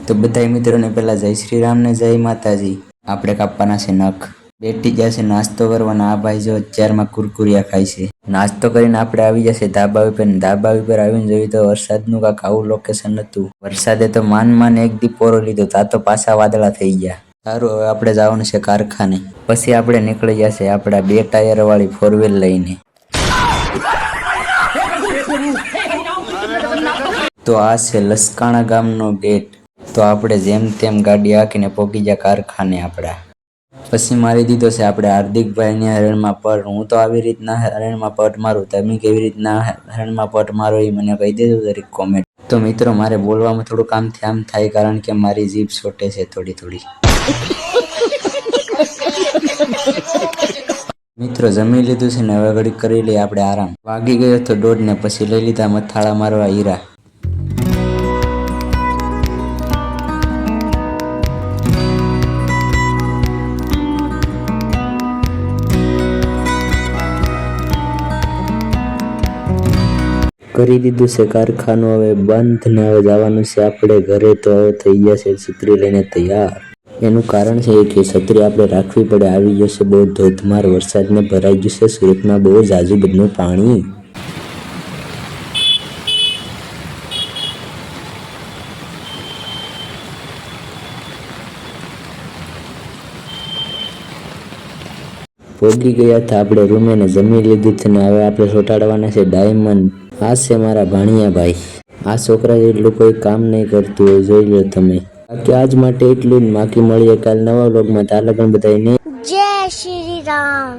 તો બધા મિત્રોને પહેલા જય શ્રી રામ ને જય માતાજી। આપણે કાપવાના છે નખ। બેટી જશે નાસ્તો કરવાના। આ ભાઈ જો અત્યારમાં કુરકુરિયા ખાય છે। નાસ્તો કરીને આપણે આવી જશે ધાબા ઉપર। ધાબા ઉપર આવીને જોયું તો વરસાદનું કાંક આવું લોકેશન હતું। વરસાદે તો માન એક દી પોરો લીધો, તા તો પાછા વાદળા થઈ ગયા। સારું, હવે આપણે જવાનું છે કારખાને। પછી આપણે નીકળી જશે આપણા 2 ટાયર વાળી 4 વ્હીલ લઈને। તો આ છે લસકાણા ગામનો ગેટ। તો આપણે જેમ તેમ ગાડી હાંકીને પહોંચી ગયા કારખાને આપણા। પછી મારી દીધો છે આપણે હાર્દિકભાઈની હરણમાં પટ। હું તો આવી રીતના હરણમાં પટ મારું, તમે કેવી રીતના હરણમાં પટ મારો એ મને કહી દેજો જરીક કોમેન્ટ। તો મિત્રો મારે બોલવામાં થોડું આમ થાય કારણ કે મારી જીભ છોટે છે થોડી। મિત્રો જમી લીધું છે ને હવે ઘડીક કરી લઈએ આપણે આરામ। વાગી ગયો તો 1:30 ને પછી લઈ લીધા મથાળા મારવા હીરા। કરી દીધું છે કારખાનું હવે બંધ ને હવે જવાનું છે આપણે ઘરે। તો હવે થઈ ગયા છે છત્રી લઈને તૈયાર। એનું કારણ છે કે છત્રી આપણે રાખવી પડે। આવી જશે બહુ ધોધમાર વરસાદ ને ભરાઈ ગયું છે સુરતમાં બહુ ઝાઝુ બધું પાણી। પોગી ગયા હતા આપણે રૂમે ને જમી લીધું છે ને હવે આપણે ચોંટાડવાના છે ડાયમંડ। આ છે મારા ભાણિયા ભાઈ। આ છોકરા જેટલું કોઈ કામ નહીં કરતું હોય, જોઈ લો તમે। બાકી આજ માટે એટલું જ। બાકી મળીએ કાલ નવા વ્લોગમાં। તાલે પણ બધાને જય શ્રી રામ।